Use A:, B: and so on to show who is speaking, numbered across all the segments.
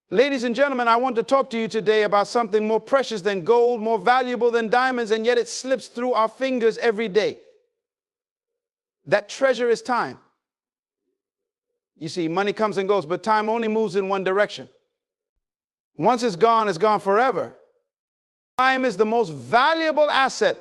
A: Ladies and gentlemen, I want to talk to you today about something more precious than gold, more valuable than diamonds, and yet it slips through our fingers every day. That treasure is time. You see, money comes and goes, but time only moves in one direction. Once it's gone forever. Time is the most valuable asset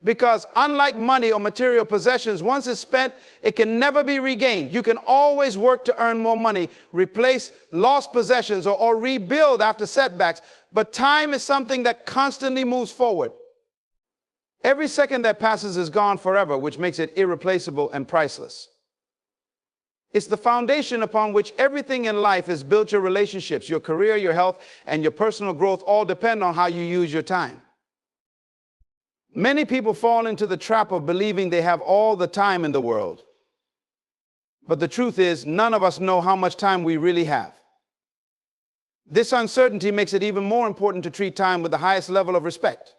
A: because unlike money or material possessions, once it's spent, it can never be regained. You can always work to earn more money, replace lost possessions, or rebuild after setbacks. But time is something that constantly moves forward. Every second that passes is gone forever, which makes it irreplaceable and priceless. It's the foundation upon which everything in life is built. Your relationships, your career, your health, and your personal growth all depend on how you use your time. Many people fall into the trap of believing they have all the time in the world. But the truth is, none of us know how much time we really have. This uncertainty makes it even more important to treat time with the highest level of respect.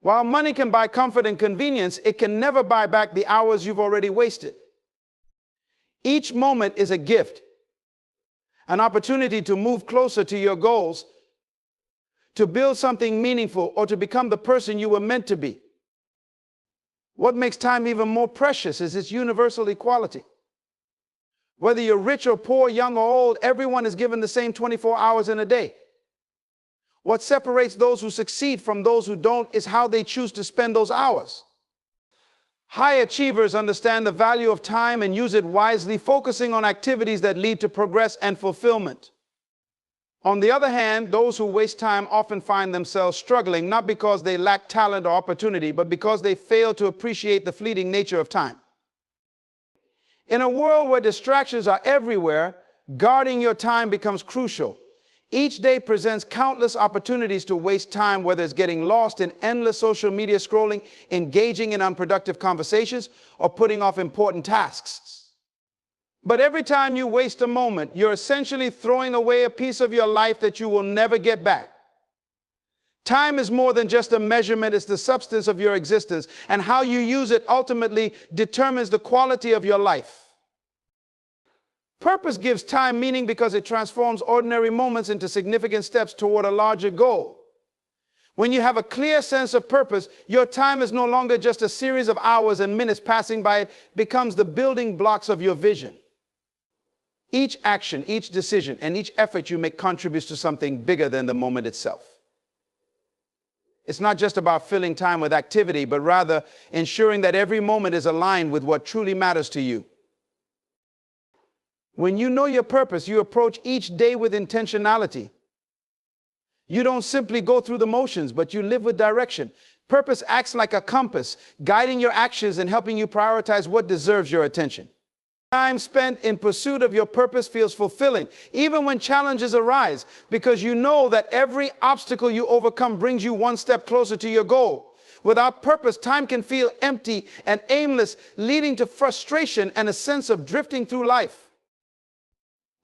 A: While money can buy comfort and convenience, it can never buy back the hours you've already wasted. Each moment is a gift, an opportunity to move closer to your goals, to build something meaningful, or to become the person you were meant to be. What makes time even more precious is its universal equality. Whether you're rich or poor, young or old, everyone is given the same 24 hours in a day. What separates those who succeed from those who don't is how they choose to spend those hours. High achievers understand the value of time and use it wisely, focusing on activities that lead to progress and fulfillment. On the other hand, those who waste time often find themselves struggling, not because they lack talent or opportunity, but because they fail to appreciate the fleeting nature of time. In a world where distractions are everywhere, guarding your time becomes crucial. Each day presents countless opportunities to waste time, whether it's getting lost in endless social media scrolling, engaging in unproductive conversations, or putting off important tasks. But every time you waste a moment, you're essentially throwing away a piece of your life that you will never get back. Time is more than just a measurement, it's the substance of your existence, and how you use it ultimately determines the quality of your life. Purpose gives time meaning because it transforms ordinary moments into significant steps toward a larger goal. When you have a clear sense of purpose, your time is no longer just a series of hours and minutes passing by. It becomes the building blocks of your vision. Each action, each decision, and each effort you make contributes to something bigger than the moment itself. It's not just about filling time with activity, but rather ensuring that every moment is aligned with what truly matters to you. When you know your purpose, you approach each day with intentionality. You don't simply go through the motions, but you live with direction. Purpose acts like a compass, guiding your actions and helping you prioritize what deserves your attention. Time spent in pursuit of your purpose feels fulfilling, even when challenges arise, because you know that every obstacle you overcome brings you one step closer to your goal. Without purpose, time can feel empty and aimless, leading to frustration and a sense of drifting through life.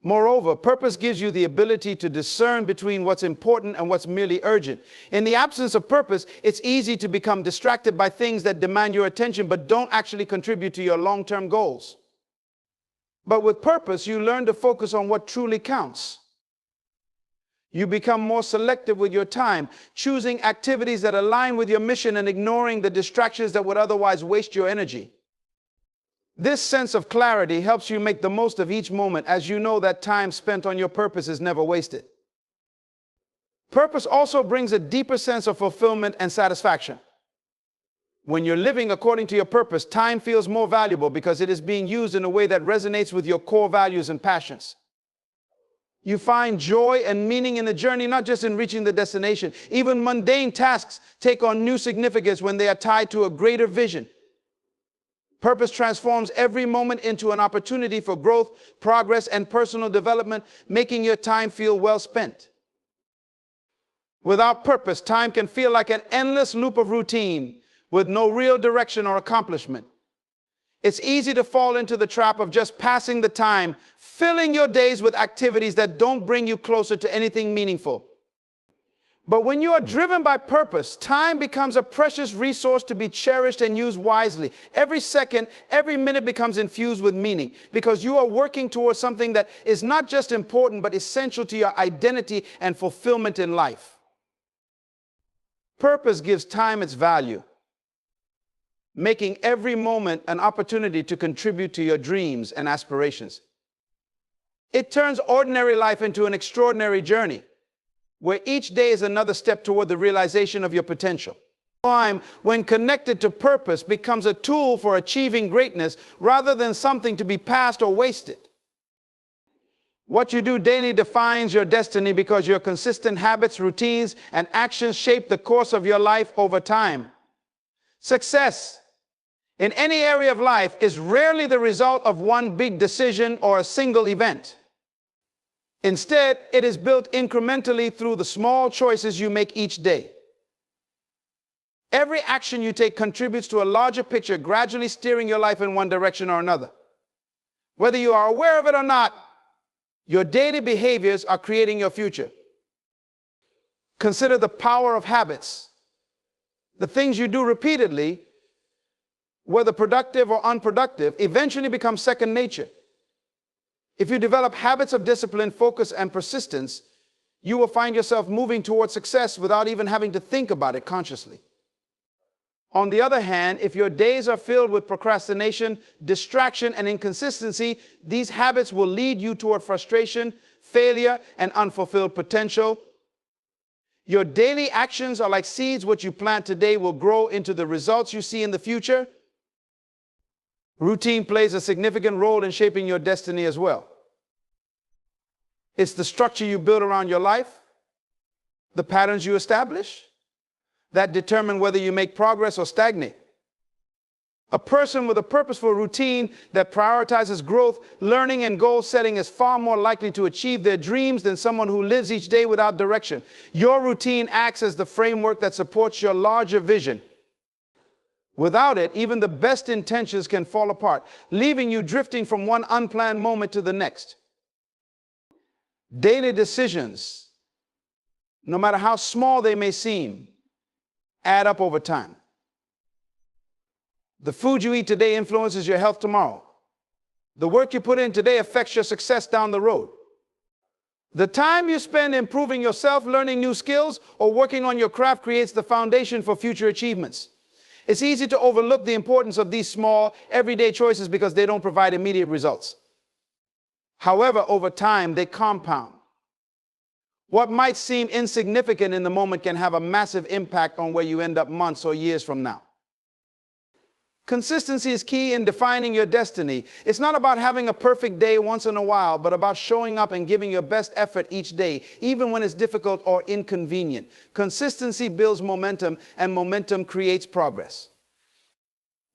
A: Moreover, purpose gives you the ability to discern between what's important and what's merely urgent. In the absence of purpose, it's easy to become distracted by things that demand your attention but don't actually contribute to your long-term goals. But with purpose, you learn to focus on what truly counts. You become more selective with your time, choosing activities that align with your mission and ignoring the distractions that would otherwise waste your energy. This sense of clarity helps you make the most of each moment, as you know that time spent on your purpose is never wasted. Purpose also brings a deeper sense of fulfillment and satisfaction. When you're living according to your purpose, time feels more valuable because it is being used in a way that resonates with your core values and passions. You find joy and meaning in the journey, not just in reaching the destination. Even mundane tasks take on new significance when they are tied to a greater vision. Purpose transforms every moment into an opportunity for growth, progress, and personal development, making your time feel well spent. Without purpose, time can feel like an endless loop of routine with no real direction or accomplishment. It's easy to fall into the trap of just passing the time, filling your days with activities that don't bring you closer to anything meaningful. But when you are driven by purpose, time becomes a precious resource to be cherished and used wisely. Every second, every minute becomes infused with meaning because you are working towards something that is not just important, but essential to your identity and fulfillment in life. Purpose gives time its value, making every moment an opportunity to contribute to your dreams and aspirations. It turns ordinary life into an extraordinary journey, where each day is another step toward the realization of your potential. Time, when connected to purpose, becomes a tool for achieving greatness rather than something to be passed or wasted. What you do daily defines your destiny because your consistent habits, routines, and actions shape the course of your life over time. Success in any area of life is rarely the result of one big decision or a single event. Instead, it is built incrementally through the small choices you make each day. Every action you take contributes to a larger picture, gradually steering your life in one direction or another. Whether you are aware of it or not, your daily behaviors are creating your future. Consider the power of habits. The things you do repeatedly, whether productive or unproductive, eventually become second nature. If you develop habits of discipline, focus, and persistence, you will find yourself moving towards success without even having to think about it consciously. On the other hand, if your days are filled with procrastination, distraction, and inconsistency, these habits will lead you toward frustration, failure, and unfulfilled potential. Your daily actions are like seeds. What you plant today will grow into the results you see in the future. Routine plays a significant role in shaping your destiny as well. It's the structure you build around your life, the patterns you establish, that determine whether you make progress or stagnate. A person with a purposeful routine that prioritizes growth, learning, and goal setting is far more likely to achieve their dreams than someone who lives each day without direction. Your routine acts as the framework that supports your larger vision. Without it, even the best intentions can fall apart, leaving you drifting from one unplanned moment to the next. Daily decisions, no matter how small they may seem, add up over time. The food you eat today influences your health tomorrow. The work you put in today affects your success down the road. The time you spend improving yourself, learning new skills, or working on your craft creates the foundation for future achievements. It's easy to overlook the importance of these small, everyday choices because they don't provide immediate results. However, over time, they compound. What might seem insignificant in the moment can have a massive impact on where you end up months or years from now. Consistency is key in defining your destiny. It's not about having a perfect day once in a while, but about showing up and giving your best effort each day, even when it's difficult or inconvenient. Consistency builds momentum, and momentum creates progress.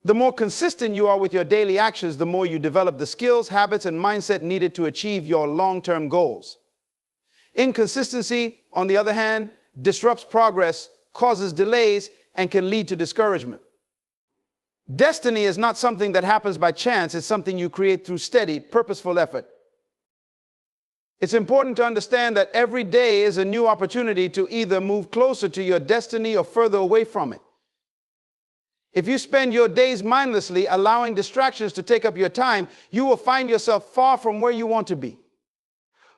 A: The more consistent you are with your daily actions, the more you develop the skills, habits, and mindset needed to achieve your long-term goals. Inconsistency, on the other hand, disrupts progress, causes delays, and can lead to discouragement. Destiny is not something that happens by chance. It's something you create through steady, purposeful effort. It's important to understand that every day is a new opportunity to either move closer to your destiny or further away from it. If you spend your days mindlessly, allowing distractions to take up your time, you will find yourself far from where you want to be.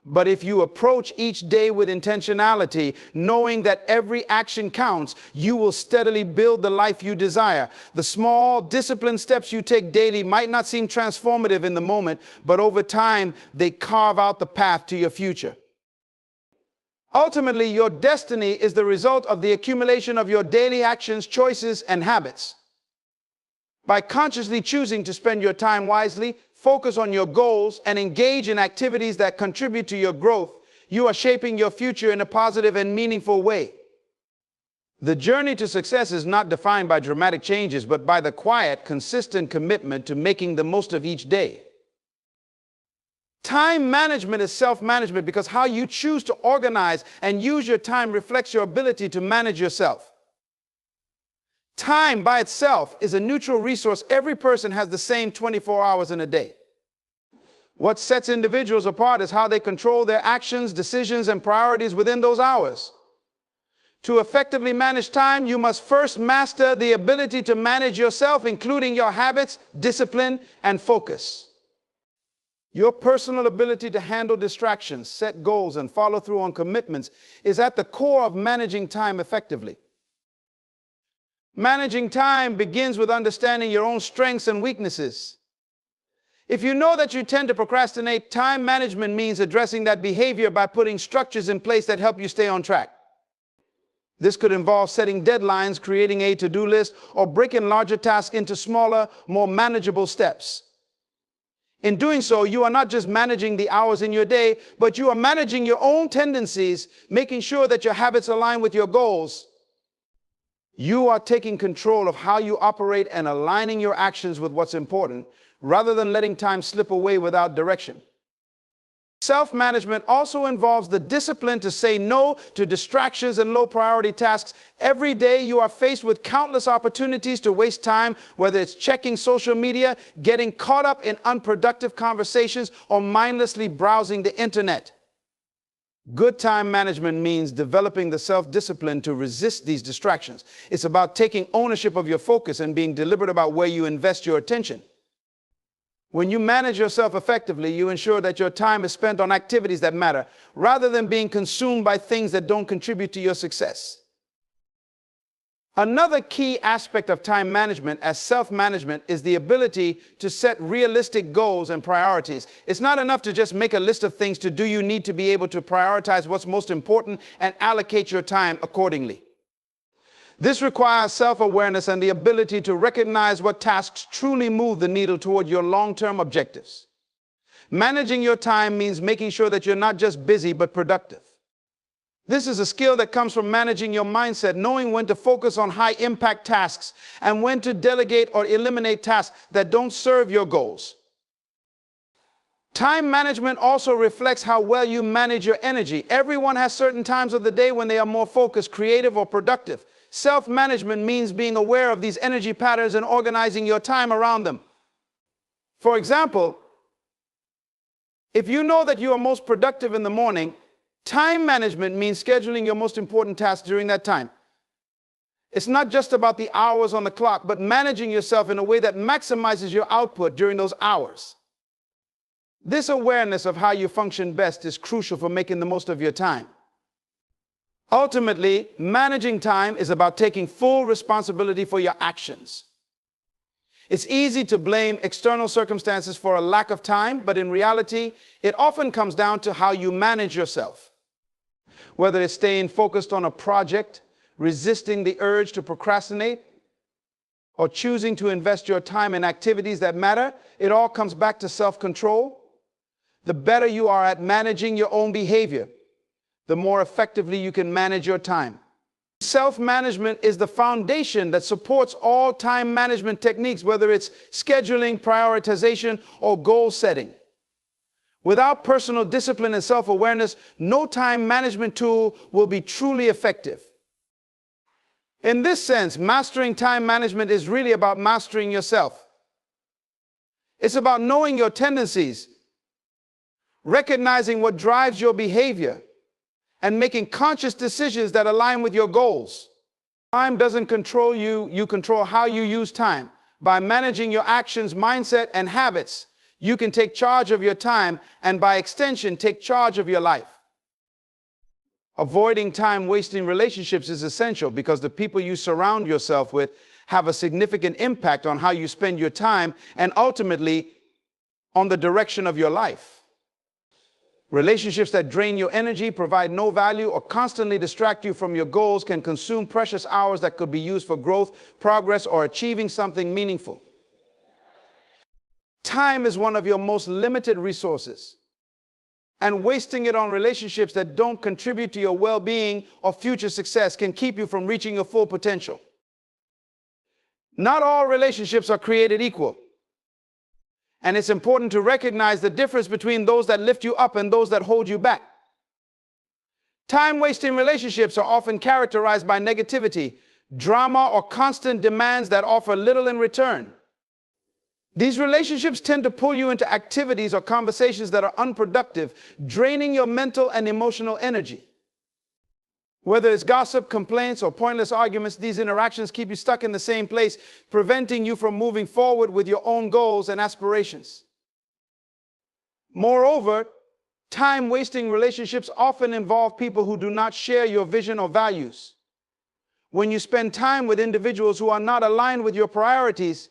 A: But if you approach each day with intentionality, knowing that every action counts, you will steadily build the life you desire. The small, disciplined steps you take daily might not seem transformative in the moment, but over time, they carve out the path to your future. Ultimately, your destiny is the result of the accumulation of your daily actions, choices, and habits. By consciously choosing to spend your time wisely, focus on your goals, and engage in activities that contribute to your growth, you are shaping your future in a positive and meaningful way. The journey to success is not defined by dramatic changes, but by the quiet, consistent commitment to making the most of each day. Time management is self-management because how you choose to organize and use your time reflects your ability to manage yourself. Time by itself is a neutral resource. Every person has the same 24 hours in a day. What sets individuals apart is how they control their actions, decisions, and priorities within those hours. To effectively manage time, you must first master the ability to manage yourself, including your habits, discipline, and focus. Your personal ability to handle distractions, set goals, and follow through on commitments is at the core of managing time effectively. Managing time begins with understanding your own strengths and weaknesses. If you know that you tend to procrastinate, time management means addressing that behavior by putting structures in place that help you stay on track. This could involve setting deadlines, creating a to-do list, or breaking larger tasks into smaller, more manageable steps. In doing so, you are not just managing the hours in your day, but you are managing your own tendencies, making sure that your habits align with your goals. You are taking control of how you operate and aligning your actions with what's important, rather than letting time slip away without direction. Self-management also involves the discipline to say no to distractions and low-priority tasks. Every day you are faced with countless opportunities to waste time, whether it's checking social media, getting caught up in unproductive conversations, or mindlessly browsing the internet. Good time management means developing the self-discipline to resist these distractions. It's about taking ownership of your focus and being deliberate about where you invest your attention. When you manage yourself effectively, you ensure that your time is spent on activities that matter, rather than being consumed by things that don't contribute to your success. Another key aspect of time management as self-management is the ability to set realistic goals and priorities. It's not enough to just make a list of things to do. You need to be able to prioritize what's most important and allocate your time accordingly. This requires self-awareness and the ability to recognize what tasks truly move the needle toward your long-term objectives. Managing your time means making sure that you're not just busy, but productive. This is a skill that comes from managing your mindset, knowing when to focus on high-impact tasks and when to delegate or eliminate tasks that don't serve your goals. Time management also reflects how well you manage your energy. Everyone has certain times of the day when they are more focused, creative, or productive. Self-management means being aware of these energy patterns and organizing your time around them. For example, if you know that you are most productive in the morning, time management means scheduling your most important tasks during that time. It's not just about the hours on the clock, but managing yourself in a way that maximizes your output during those hours. This awareness of how you function best is crucial for making the most of your time. Ultimately, managing time is about taking full responsibility for your actions. It's easy to blame external circumstances for a lack of time, but in reality, it often comes down to how you manage yourself. Whether it's staying focused on a project, resisting the urge to procrastinate, or choosing to invest your time in activities that matter, it all comes back to self-control. The better you are at managing your own behavior, the more effectively you can manage your time. Self-management is the foundation that supports all time management techniques, whether it's scheduling, prioritization, or goal setting. Without personal discipline and self-awareness, no time management tool will be truly effective. In this sense, mastering time management is really about mastering yourself. It's about knowing your tendencies, recognizing what drives your behavior, and making conscious decisions that align with your goals. Time doesn't control you, you control how you use time. By managing your actions, mindset, and habits, you can take charge of your time and by extension, take charge of your life. Avoiding time-wasting relationships is essential because the people you surround yourself with have a significant impact on how you spend your time and ultimately on the direction of your life. Relationships that drain your energy, provide no value, or constantly distract you from your goals can consume precious hours that could be used for growth, progress, or achieving something meaningful. Time is one of your most limited resources, and wasting it on relationships that don't contribute to your well-being or future success can keep you from reaching your full potential. Not all relationships are created equal. And it's important to recognize the difference between those that lift you up and those that hold you back. Time-wasting relationships are often characterized by negativity, drama, or constant demands that offer little in return. These relationships tend to pull you into activities or conversations that are unproductive, draining your mental and emotional energy. Whether it's gossip, complaints, or pointless arguments, these interactions keep you stuck in the same place, preventing you from moving forward with your own goals and aspirations. Moreover, time-wasting relationships often involve people who do not share your vision or values. When you spend time with individuals who are not aligned with your priorities,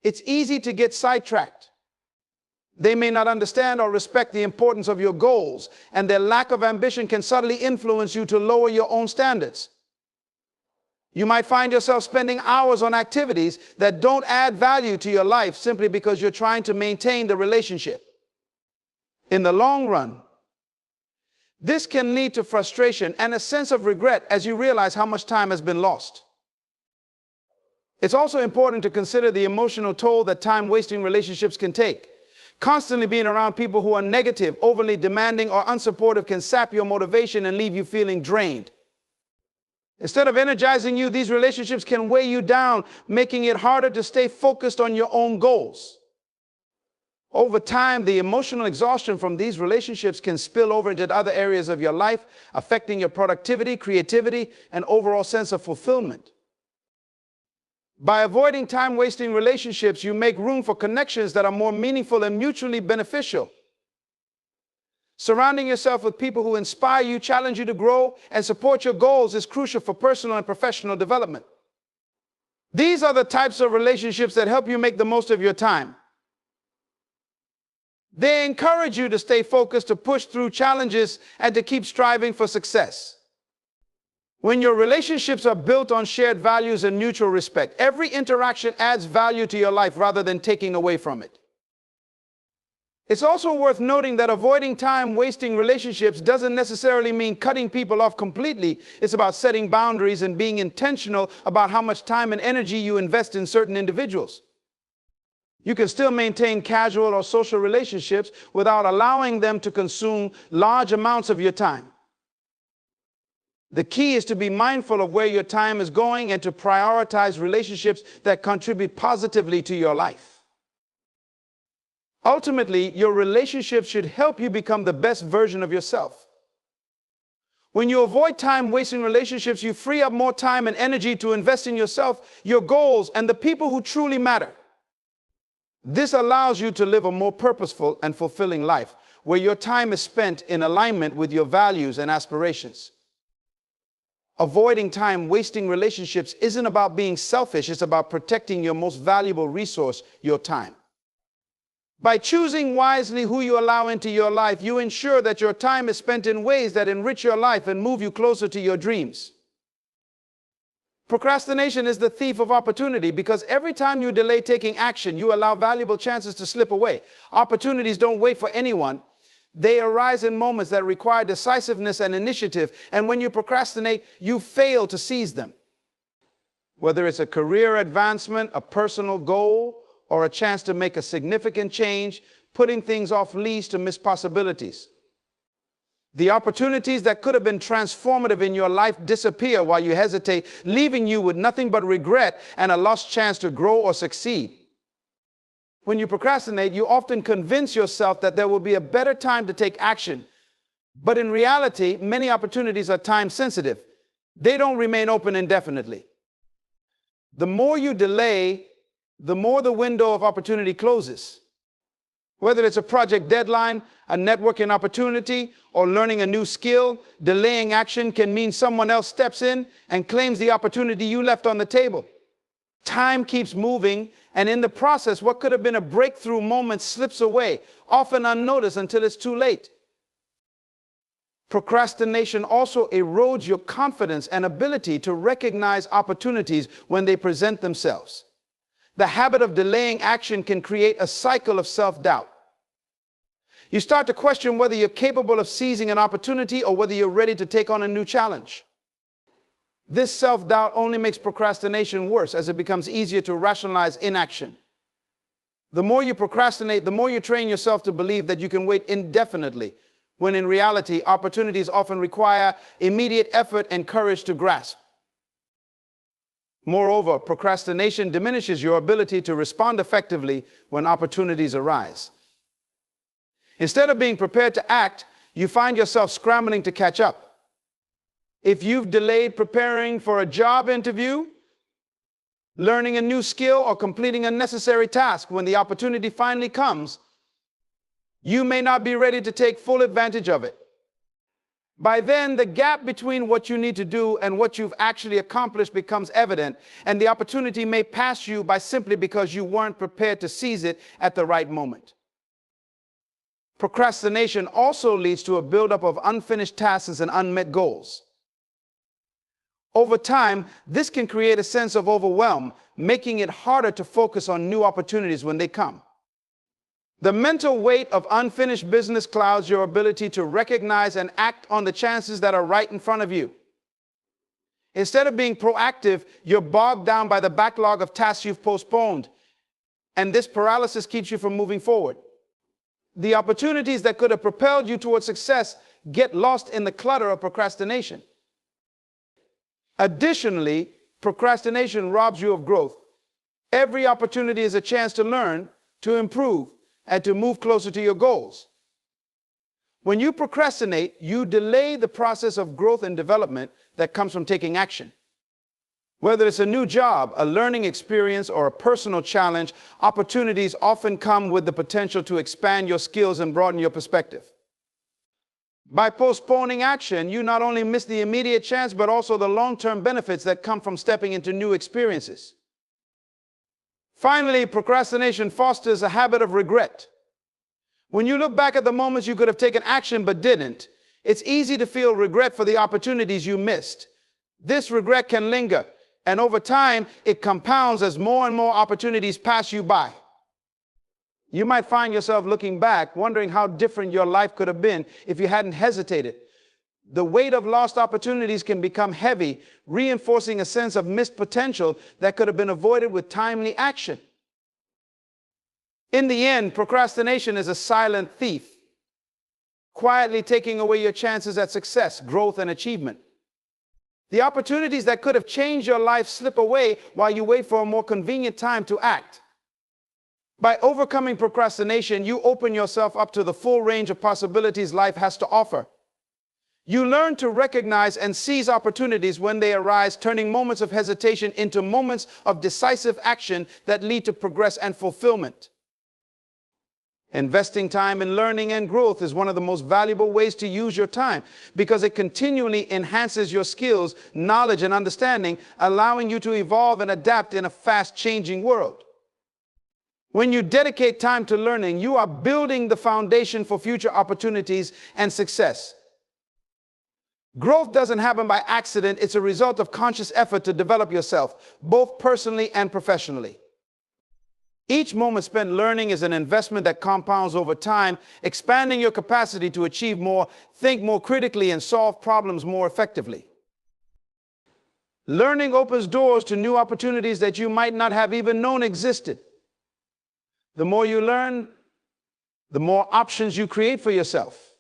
A: it's easy to get sidetracked. They may not understand or respect the importance of your goals, and their lack of ambition can subtly influence you to lower your own standards. You might find yourself spending hours on activities that don't add value to your life simply because you're trying to maintain the relationship. In the long run, this can lead to frustration and a sense of regret as you realize how much time has been lost. It's also important to consider the emotional toll that time-wasting relationships can take. Constantly being around people who are negative, overly demanding, or unsupportive can sap your motivation and leave you feeling drained. Instead of energizing you, these relationships can weigh you down, making it harder to stay focused on your own goals. Over time, the emotional exhaustion from these relationships can spill over into other areas of your life, affecting your productivity, creativity, and overall sense of fulfillment. By avoiding time-wasting relationships, you make room for connections that are more meaningful and mutually beneficial. Surrounding yourself with people who inspire you, challenge you to grow, and support your goals is crucial for personal and professional development. These are the types of relationships that help you make the most of your time. They encourage you to stay focused, to push through challenges, and to keep striving for success. When your relationships are built on shared values and mutual respect, every interaction adds value to your life rather than taking away from it. It's also worth noting that avoiding time-wasting relationships doesn't necessarily mean cutting people off completely. It's about setting boundaries and being intentional about how much time and energy you invest in certain individuals. You can still maintain casual or social relationships without allowing them to consume large amounts of your time. The key is to be mindful of where your time is going and to prioritize relationships that contribute positively to your life. Ultimately, your relationships should help you become the best version of yourself. When you avoid time-wasting relationships, you free up more time and energy to invest in yourself, your goals, and the people who truly matter. This allows you to live a more purposeful and fulfilling life, where your time is spent in alignment with your values and aspirations. Avoiding time-wasting relationships isn't about being selfish, it's about protecting your most valuable resource, your time. By choosing wisely who you allow into your life, you ensure that your time is spent in ways that enrich your life and move you closer to your dreams. Procrastination is the thief of opportunity because every time you delay taking action, you allow valuable chances to slip away. Opportunities don't wait for anyone. They arise in moments that require decisiveness and initiative, and when you procrastinate, you fail to seize them. Whether it's a career advancement, a personal goal, or a chance to make a significant change, putting things off leads to missed possibilities. The opportunities that could have been transformative in your life disappear while you hesitate, leaving you with nothing but regret and a lost chance to grow or succeed. When you procrastinate, you often convince yourself that there will be a better time to take action. But in reality, many opportunities are time sensitive. They don't remain open indefinitely. The more you delay, the more the window of opportunity closes. Whether it's a project deadline, a networking opportunity, or learning a new skill, delaying action can mean someone else steps in and claims the opportunity you left on the table. Time keeps moving, and in the process, what could have been a breakthrough moment slips away, often unnoticed until it's too late. Procrastination also erodes your confidence and ability to recognize opportunities when they present themselves. The habit of delaying action can create a cycle of self-doubt. You start to question whether you're capable of seizing an opportunity or whether you're ready to take on a new challenge. This self-doubt only makes procrastination worse as it becomes easier to rationalize inaction. The more you procrastinate, the more you train yourself to believe that you can wait indefinitely, when in reality, opportunities often require immediate effort and courage to grasp. Moreover, procrastination diminishes your ability to respond effectively when opportunities arise. Instead of being prepared to act, you find yourself scrambling to catch up. If you've delayed preparing for a job interview, learning a new skill, or completing a necessary task, when the opportunity finally comes, you may not be ready to take full advantage of it. By then, the gap between what you need to do and what you've actually accomplished becomes evident, and the opportunity may pass you by simply because you weren't prepared to seize it at the right moment. Procrastination also leads to a buildup of unfinished tasks and unmet goals. Over time, this can create a sense of overwhelm, making it harder to focus on new opportunities when they come. The mental weight of unfinished business clouds your ability to recognize and act on the chances that are right in front of you. Instead of being proactive, you're bogged down by the backlog of tasks you've postponed, and this paralysis keeps you from moving forward. The opportunities that could have propelled you towards success get lost in the clutter of procrastination. Additionally, procrastination robs you of growth. Every opportunity is a chance to learn, to improve, and to move closer to your goals. When you procrastinate, you delay the process of growth and development that comes from taking action. Whether it's a new job, a learning experience, or a personal challenge, opportunities often come with the potential to expand your skills and broaden your perspective. By postponing action, you not only miss the immediate chance, but also the long-term benefits that come from stepping into new experiences. Finally, procrastination fosters a habit of regret. When you look back at the moments you could have taken action but didn't, it's easy to feel regret for the opportunities you missed. This regret can linger, and over time, it compounds as more and more opportunities pass you by. You might find yourself looking back, wondering how different your life could have been if you hadn't hesitated. The weight of lost opportunities can become heavy, reinforcing a sense of missed potential that could have been avoided with timely action. In the end, procrastination is a silent thief, quietly taking away your chances at success, growth, and achievement. The opportunities that could have changed your life slip away while you wait for a more convenient time to act. By overcoming procrastination, you open yourself up to the full range of possibilities life has to offer. You learn to recognize and seize opportunities when they arise, turning moments of hesitation into moments of decisive action that lead to progress and fulfillment. Investing time in learning and growth is one of the most valuable ways to use your time because it continually enhances your skills, knowledge, and understanding, allowing you to evolve and adapt in a fast-changing world. When you dedicate time to learning, you are building the foundation for future opportunities and success. Growth doesn't happen by accident. It's a result of conscious effort to develop yourself, both personally and professionally. Each moment spent learning is an investment that compounds over time, expanding your capacity to achieve more, think more critically, and solve problems more effectively. Learning opens doors to new opportunities that you might not have even known existed. The more you learn, the more options you create for yourself.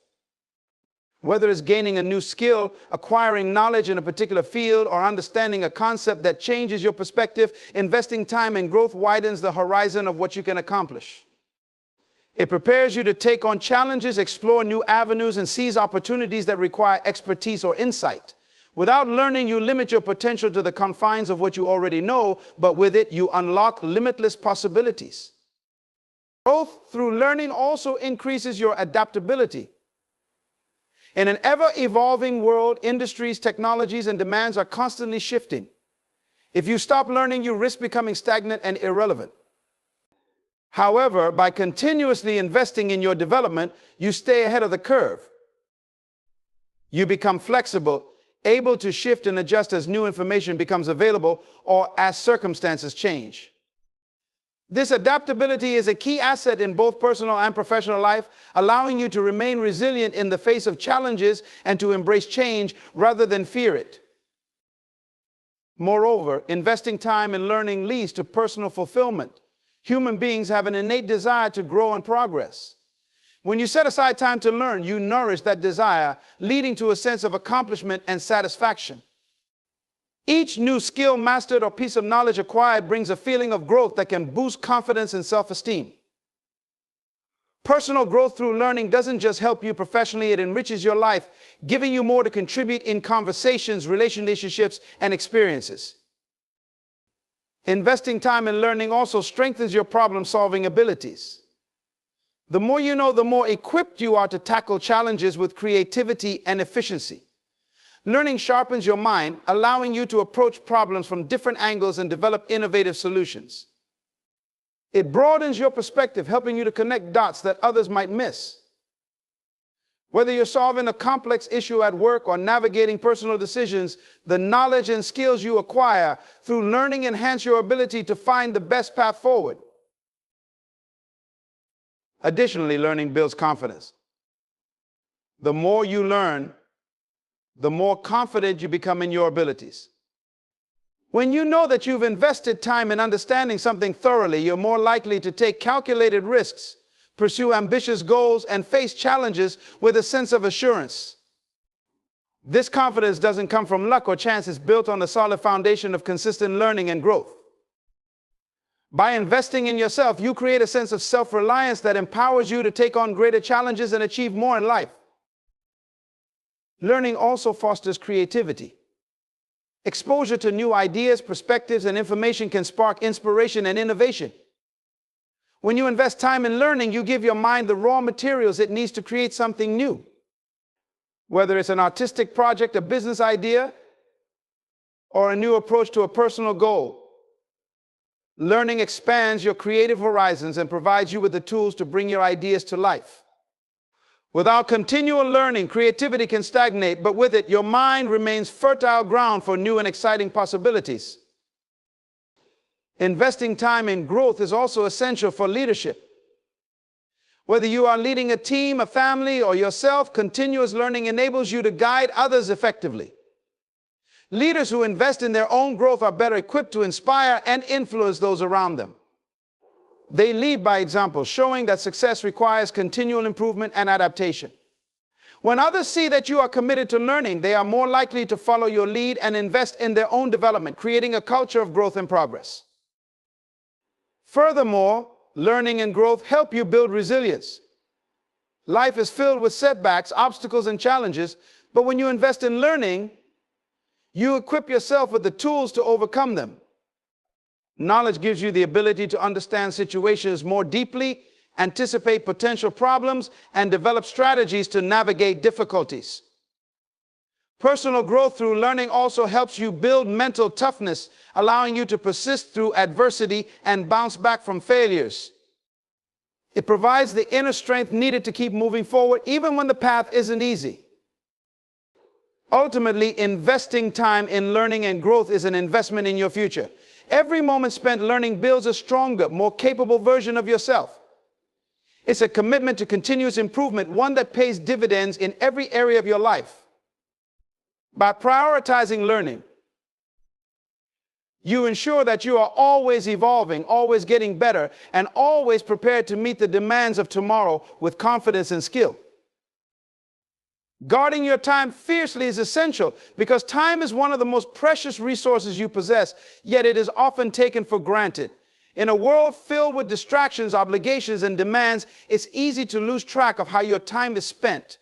A: Whether it's gaining a new skill, acquiring knowledge in a particular field, or understanding a concept that changes your perspective, investing time in growth widens the horizon of what you can accomplish. It prepares you to take on challenges, explore new avenues, and seize opportunities that require expertise or insight. Without learning, you limit your potential to the confines of what you already know, but with it, you unlock limitless possibilities. Growth through learning also increases your adaptability. In an ever-evolving world, industries, technologies, and demands are constantly shifting. If you stop learning, you risk becoming stagnant and irrelevant. However, by continuously investing in your development, you stay ahead of the curve. You become flexible, able to shift and adjust as new information becomes available or as circumstances change. This adaptability is a key asset in both personal and professional life, allowing you to remain resilient in the face of challenges and to embrace change rather than fear it. Moreover, investing time in learning leads to personal fulfillment. Human beings have an innate desire to grow and progress. When you set aside time to learn, you nourish that desire, leading to a sense of accomplishment and satisfaction. Each new skill mastered or piece of knowledge acquired brings a feeling of growth that can boost confidence and self-esteem. Personal growth through learning doesn't just help you professionally, it enriches your life, giving you more to contribute in conversations, relationships, and experiences. Investing time in learning also strengthens your problem-solving abilities. The more you know, the more equipped you are to tackle challenges with creativity and efficiency. Learning sharpens your mind, allowing you to approach problems from different angles and develop innovative solutions. It broadens your perspective, helping you to connect dots that others might miss. Whether you're solving a complex issue at work or navigating personal decisions, the knowledge and skills you acquire through learning enhance your ability to find the best path forward. Additionally, learning builds confidence. The more you learn, the more confident you become in your abilities. When you know that you've invested time in understanding something thoroughly, you're more likely to take calculated risks, pursue ambitious goals, and face challenges with a sense of assurance. This confidence doesn't come from luck or chance. It's built on a solid foundation of consistent learning and growth. By investing in yourself, you create a sense of self-reliance that empowers you to take on greater challenges and achieve more in life. Learning also fosters creativity. Exposure to new ideas, perspectives, and information can spark inspiration and innovation. When you invest time in learning, you give your mind the raw materials it needs to create something new. Whether it's an artistic project, a business idea, or a new approach to a personal goal, learning expands your creative horizons and provides you with the tools to bring your ideas to life. Without continual learning, creativity can stagnate, but with it, your mind remains fertile ground for new and exciting possibilities. Investing time in growth is also essential for leadership. Whether you are leading a team, a family, or yourself, continuous learning enables you to guide others effectively. Leaders who invest in their own growth are better equipped to inspire and influence those around them. They lead by example, showing that success requires continual improvement and adaptation. When others see that you are committed to learning, they are more likely to follow your lead and invest in their own development, creating a culture of growth and progress. Furthermore, learning and growth help you build resilience. Life is filled with setbacks, obstacles, and challenges, but when you invest in learning, you equip yourself with the tools to overcome them. Knowledge gives you the ability to understand situations more deeply, anticipate potential problems, and develop strategies to navigate difficulties. Personal growth through learning also helps you build mental toughness, allowing you to persist through adversity and bounce back from failures. It provides the inner strength needed to keep moving forward, even when the path isn't easy. Ultimately, investing time in learning and growth is an investment in your future. Every moment spent learning builds a stronger, more capable version of yourself. It's a commitment to continuous improvement, one that pays dividends in every area of your life. By prioritizing learning, you ensure that you are always evolving, always getting better, and always prepared to meet the demands of tomorrow with confidence and skill. Guarding your time fiercely is essential because time is one of the most precious resources you possess, yet it is often taken for granted. In a world filled with distractions, obligations, and demands, it's easy to lose track of how your time is spent.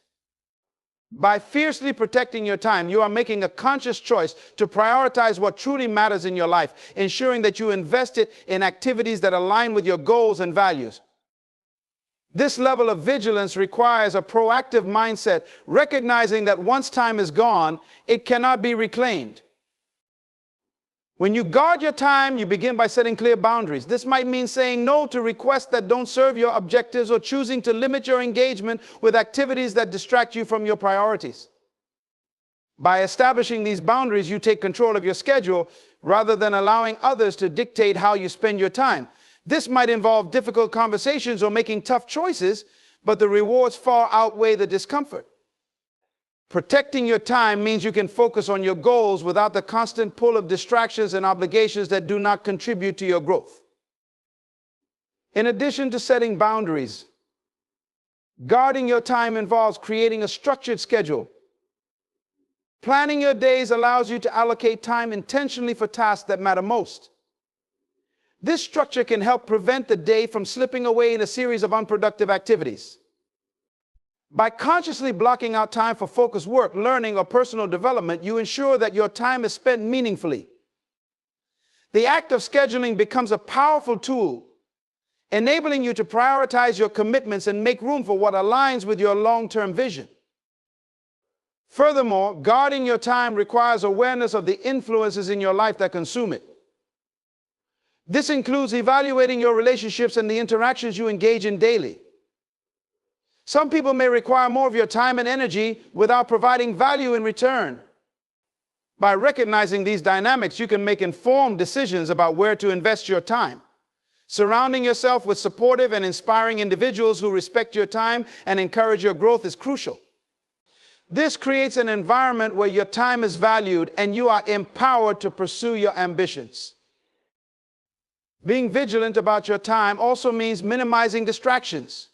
A: By fiercely protecting your time, you are making a conscious choice to prioritize what truly matters in your life, ensuring that you invest it in activities that align with your goals and values. This level of vigilance requires a proactive mindset, recognizing that once time is gone, it cannot be reclaimed. When you guard your time, you begin by setting clear boundaries. This might mean saying no to requests that don't serve your objectives or choosing to limit your engagement with activities that distract you from your priorities. By establishing these boundaries, you take control of your schedule rather than allowing others to dictate how you spend your time. This might involve difficult conversations or making tough choices, but the rewards far outweigh the discomfort. Protecting your time means you can focus on your goals without the constant pull of distractions and obligations that do not contribute to your growth. In addition to setting boundaries, guarding your time involves creating a structured schedule. Planning your days allows you to allocate time intentionally for tasks that matter most. This structure can help prevent the day from slipping away in a series of unproductive activities. By consciously blocking out time for focused work, learning, or personal development, you ensure that your time is spent meaningfully. The act of scheduling becomes a powerful tool, enabling you to prioritize your commitments and make room for what aligns with your long-term vision. Furthermore, guarding your time requires awareness of the influences in your life that consume it. This includes evaluating your relationships and the interactions you engage in daily. Some people may require more of your time and energy without providing value in return. By recognizing these dynamics, you can make informed decisions about where to invest your time. Surrounding yourself with supportive and inspiring individuals who respect your time and encourage your growth is crucial. This creates an environment where your time is valued and you are empowered to pursue your ambitions. Being vigilant about your time also means minimizing distractions.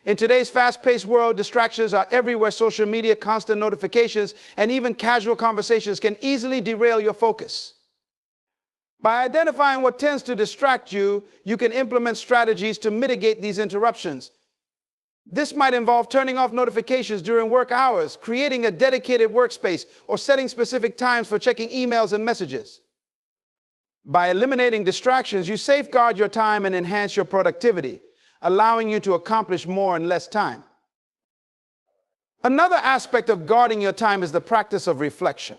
A: In today's fast-paced world, distractions are everywhere. Social media, constant notifications, and even casual conversations can easily derail your focus. By identifying what tends to distract you, you can implement strategies to mitigate these interruptions. This might involve turning off notifications during work hours, creating a dedicated workspace, or setting specific times for checking emails and messages. By eliminating distractions, you safeguard your time and enhance your productivity, allowing you to accomplish more in less time. Another aspect of guarding your time is the practice of reflection.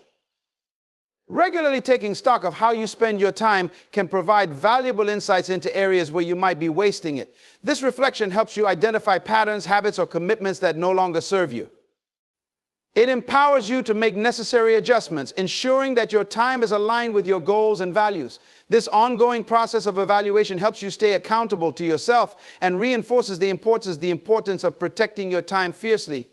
A: Regularly taking stock of how you spend your time can provide valuable insights into areas where you might be wasting it. This reflection helps you identify patterns, habits, or commitments that no longer serve you. It empowers you to make necessary adjustments, ensuring that your time is aligned with your goals and values. This ongoing process of evaluation helps you stay accountable to yourself and reinforces the importance of protecting your time fiercely.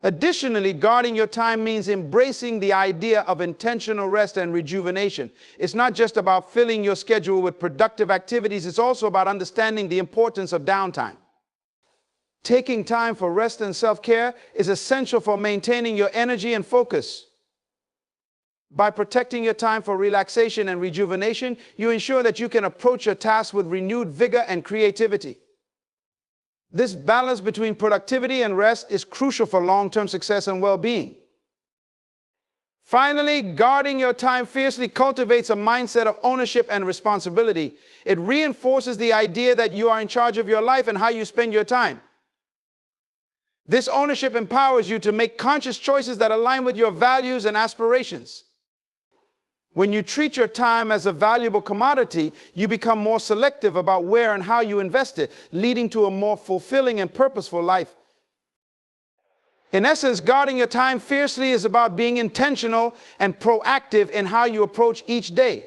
A: Additionally, guarding your time means embracing the idea of intentional rest and rejuvenation. It's not just about filling your schedule with productive activities, it's also about understanding the importance of downtime. Taking time for rest and self-care is essential for maintaining your energy and focus. By protecting your time for relaxation and rejuvenation, you ensure that you can approach your tasks with renewed vigor and creativity. This balance between productivity and rest is crucial for long-term success and well-being. Finally, guarding your time fiercely cultivates a mindset of ownership and responsibility. It reinforces the idea that you are in charge of your life and how you spend your time. This ownership empowers you to make conscious choices that align with your values and aspirations. When you treat your time as a valuable commodity, you become more selective about where and how you invest it, leading to a more fulfilling and purposeful life. In essence, guarding your time fiercely is about being intentional and proactive in how you approach each day.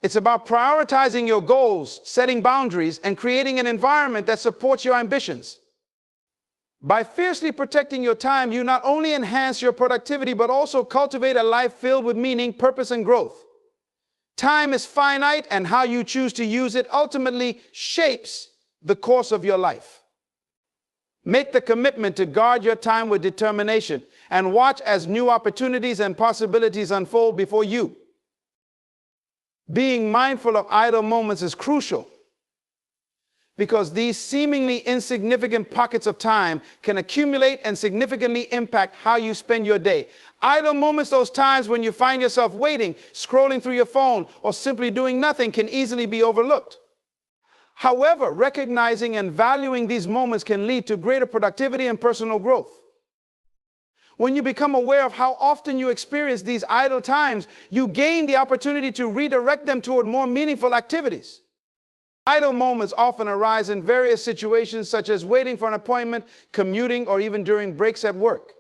A: It's about prioritizing your goals, setting boundaries, and creating an environment that supports your ambitions. By fiercely protecting your time, you not only enhance your productivity, but also cultivate a life filled with meaning, purpose, and growth. Time is finite, and how you choose to use it ultimately shapes the course of your life. Make the commitment to guard your time with determination and watch as new opportunities and possibilities unfold before you. Being mindful of idle moments is crucial, because these seemingly insignificant pockets of time can accumulate and significantly impact how you spend your day. Idle moments, those times when you find yourself waiting, scrolling through your phone, or simply doing nothing, can easily be overlooked. However, recognizing and valuing these moments can lead to greater productivity and personal growth. When you become aware of how often you experience these idle times, you gain the opportunity to redirect them toward more meaningful activities. Idle moments often arise in various situations, such as waiting for an appointment, commuting, or even during breaks at work.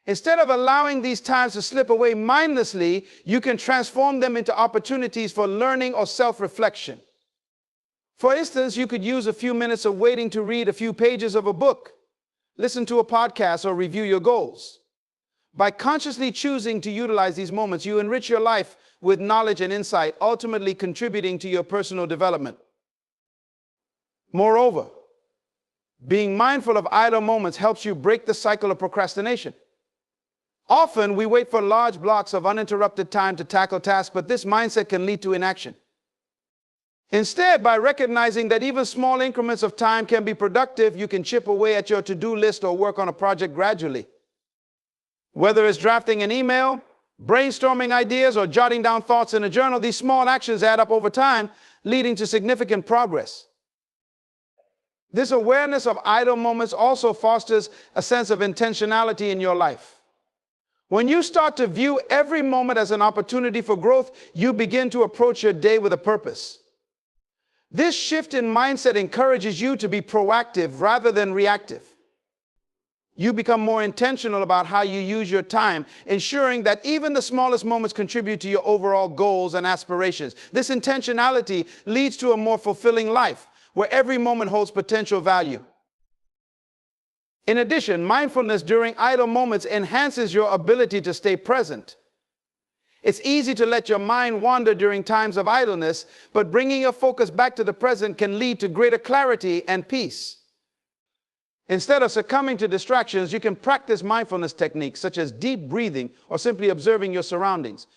A: Instead of allowing these times to slip away mindlessly, you can transform them into opportunities for learning or self-reflection. For instance, you could use a few minutes of waiting to read a few pages of a book, listen to a podcast, or review your goals. By consciously choosing to utilize these moments, you enrich your life with knowledge and insight, ultimately contributing to your personal development. Moreover, being mindful of idle moments helps you break the cycle of procrastination. Often we wait for large blocks of uninterrupted time to tackle tasks, but this mindset can lead to inaction. Instead, by recognizing that even small increments of time can be productive, you can chip away at your to-do list or work on a project gradually. Whether it's drafting an email, brainstorming ideas, or jotting down thoughts in a journal, these small actions add up over time, leading to significant progress. This awareness of idle moments also fosters a sense of intentionality in your life. When you start to view every moment as an opportunity for growth, you begin to approach your day with a purpose. This shift in mindset encourages you to be proactive rather than reactive. You become more intentional about how you use your time, ensuring that even the smallest moments contribute to your overall goals and aspirations. This intentionality leads to a more fulfilling life, where every moment holds potential value. In addition, mindfulness during idle moments enhances your ability to stay present. It's easy to let your mind wander during times of idleness, but bringing your focus back to the present can lead to greater clarity and peace. Instead of succumbing to distractions, you can practice mindfulness techniques such as deep breathing or simply observing your surroundings.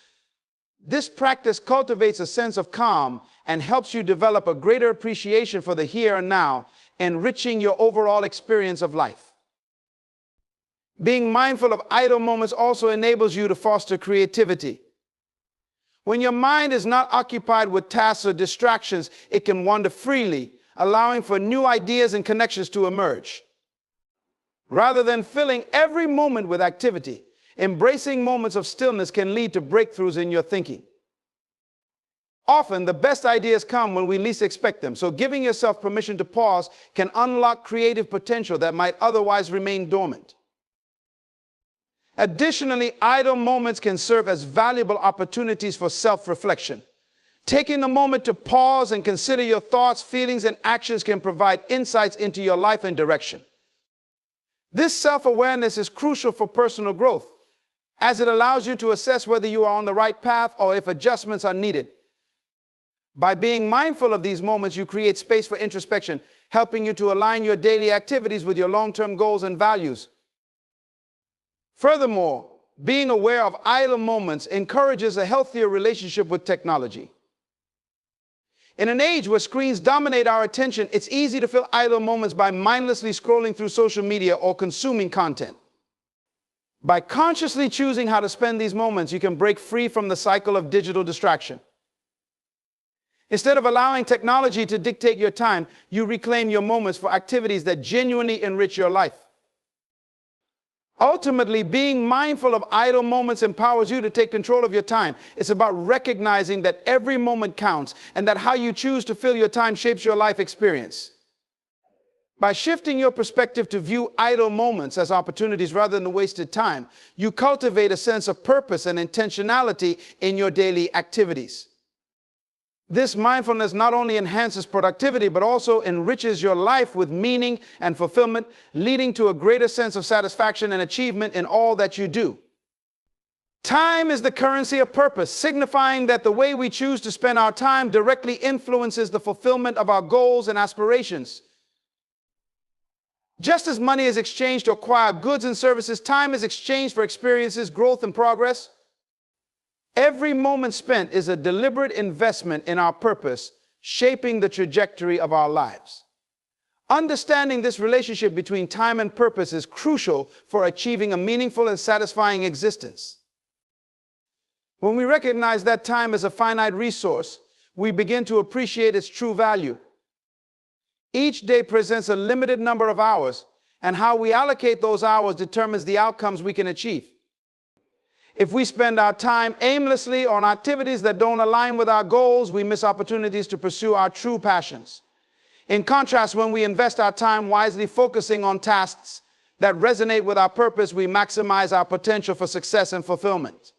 A: This practice cultivates a sense of calm and helps you develop a greater appreciation for the here and now, enriching your overall experience of life. Being mindful of idle moments also enables you to foster creativity. When your mind is not occupied with tasks or distractions, it can wander freely, allowing for new ideas and connections to emerge. Rather than filling every moment with activity, embracing moments of stillness can lead to breakthroughs in your thinking. Often, the best ideas come when we least expect them, so giving yourself permission to pause can unlock creative potential that might otherwise remain dormant. Additionally, idle moments can serve as valuable opportunities for self-reflection. Taking the moment to pause and consider your thoughts, feelings, and actions can provide insights into your life and direction. This self-awareness is crucial for personal growth, as it allows you to assess whether you are on the right path or if adjustments are needed. By being mindful of these moments, you create space for introspection, helping you to align your daily activities with your long-term goals and values. Furthermore, being aware of idle moments encourages a healthier relationship with technology. In an age where screens dominate our attention, it's easy to fill idle moments by mindlessly scrolling through social media or consuming content. By consciously choosing how to spend these moments, you can break free from the cycle of digital distraction. Instead of allowing technology to dictate your time, you reclaim your moments for activities that genuinely enrich your life. Ultimately, being mindful of idle moments empowers you to take control of your time. It's about recognizing that every moment counts and that how you choose to fill your time shapes your life experience. By shifting your perspective to view idle moments as opportunities rather than wasted time, you cultivate a sense of purpose and intentionality in your daily activities. This mindfulness not only enhances productivity, but also enriches your life with meaning and fulfillment, leading to a greater sense of satisfaction and achievement in all that you do. Time is the currency of purpose, signifying that the way we choose to spend our time directly influences the fulfillment of our goals and aspirations. Just as money is exchanged to acquire goods and services, time is exchanged for experiences, growth, and progress. Every moment spent is a deliberate investment in our purpose, shaping the trajectory of our lives. Understanding this relationship between time and purpose is crucial for achieving a meaningful and satisfying existence. When we recognize that time is a finite resource, we begin to appreciate its true value. Each day presents a limited number of hours, and how we allocate those hours determines the outcomes we can achieve. If we spend our time aimlessly on activities that don't align with our goals, we miss opportunities to pursue our true passions. In contrast, when we invest our time wisely focusing on tasks that resonate with our purpose, we maximize our potential for success and fulfillment.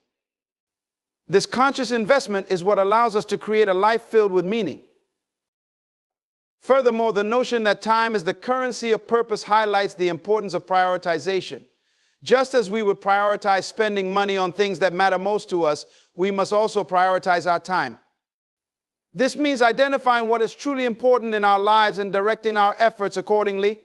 A: This conscious investment is what allows us to create a life filled with meaning. Furthermore, the notion that time is the currency of purpose highlights the importance of prioritization. Just as we would prioritize spending money on things that matter most to us, we must also prioritize our time. This means identifying what is truly important in our lives and directing our efforts accordingly.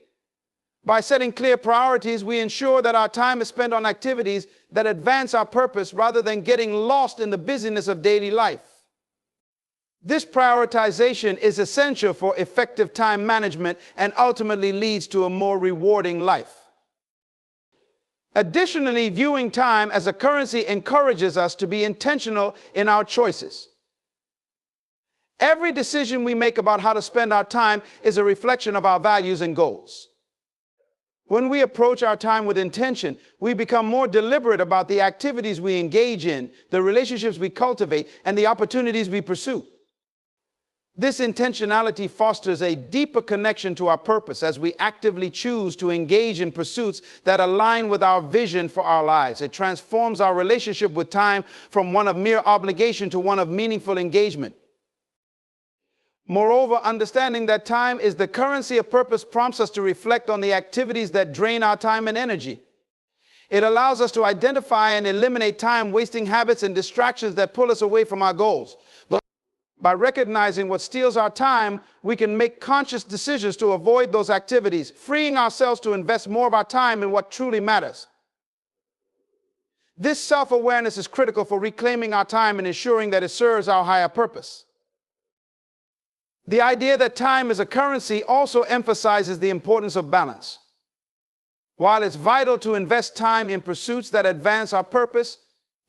A: By setting clear priorities, we ensure that our time is spent on activities that advance our purpose rather than getting lost in the busyness of daily life. This prioritization is essential for effective time management and ultimately leads to a more rewarding life. Additionally, viewing time as a currency encourages us to be intentional in our choices. Every decision we make about how to spend our time is a reflection of our values and goals. When we approach our time with intention, we become more deliberate about the activities we engage in, the relationships we cultivate, and the opportunities we pursue. This intentionality fosters a deeper connection to our purpose as we actively choose to engage in pursuits that align with our vision for our lives. It transforms our relationship with time from one of mere obligation to one of meaningful engagement. Moreover, understanding that time is the currency of purpose prompts us to reflect on the activities that drain our time and energy. It allows us to identify and eliminate time-wasting habits and distractions that pull us away from our goals. By recognizing what steals our time, we can make conscious decisions to avoid those activities, freeing ourselves to invest more of our time in what truly matters. This self-awareness is critical for reclaiming our time and ensuring that it serves our higher purpose. The idea that time is a currency also emphasizes the importance of balance. While it's vital to invest time in pursuits that advance our purpose,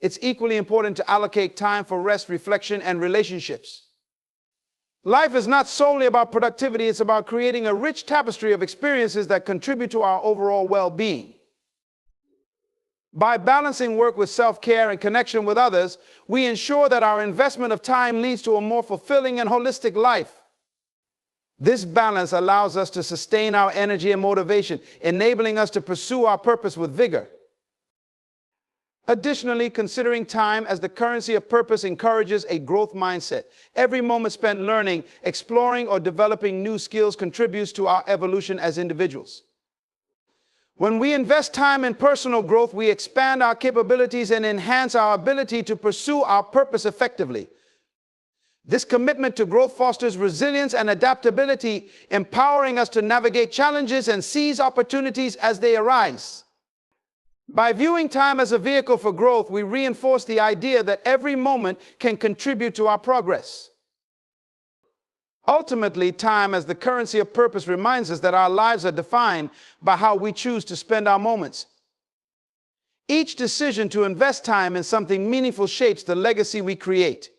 A: it's equally important to allocate time for rest, reflection, and relationships. Life is not solely about productivity, it's about creating a rich tapestry of experiences that contribute to our overall well-being. By balancing work with self-care and connection with others, we ensure that our investment of time leads to a more fulfilling and holistic life. This balance allows us to sustain our energy and motivation, enabling us to pursue our purpose with vigor. Additionally, considering time as the currency of purpose encourages a growth mindset. Every moment spent learning, exploring, or developing new skills contributes to our evolution as individuals. When we invest time in personal growth, we expand our capabilities and enhance our ability to pursue our purpose effectively. This commitment to growth fosters resilience and adaptability, empowering us to navigate challenges and seize opportunities as they arise. By viewing time as a vehicle for growth, we reinforce the idea that every moment can contribute to our progress. Ultimately, time as the currency of purpose reminds us that our lives are defined by how we choose to spend our moments. Each decision to invest time in something meaningful shapes the legacy we create.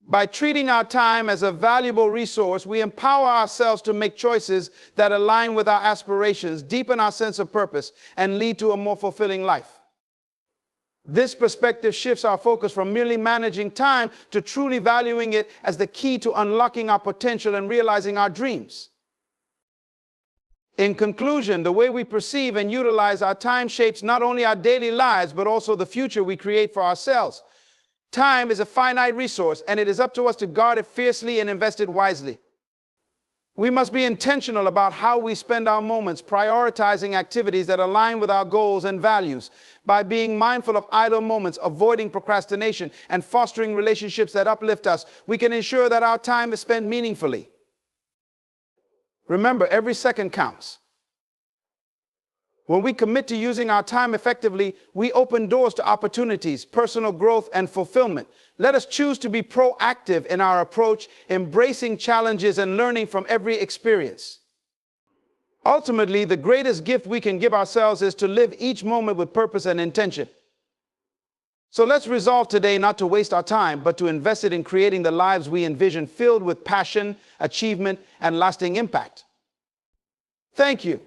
A: By treating our time as a valuable resource, we empower ourselves to make choices that align with our aspirations, deepen our sense of purpose, and lead to a more fulfilling life. This perspective shifts our focus from merely managing time to truly valuing it as the key to unlocking our potential and realizing our dreams. In conclusion, the way we perceive and utilize our time shapes not only our daily lives, but also the future we create for ourselves. Time is a finite resource, and it is up to us to guard it fiercely and invest it wisely. We must be intentional about how we spend our moments, prioritizing activities that align with our goals and values. By being mindful of idle moments, avoiding procrastination, and fostering relationships that uplift us, we can ensure that our time is spent meaningfully. Remember, every second counts. When we commit to using our time effectively, we open doors to opportunities, personal growth, and fulfillment. Let us choose to be proactive in our approach, embracing challenges and learning from every experience. Ultimately, the greatest gift we can give ourselves is to live each moment with purpose and intention. So let's resolve today not to waste our time, but to invest it in creating the lives we envision, filled with passion, achievement, and lasting impact. Thank you.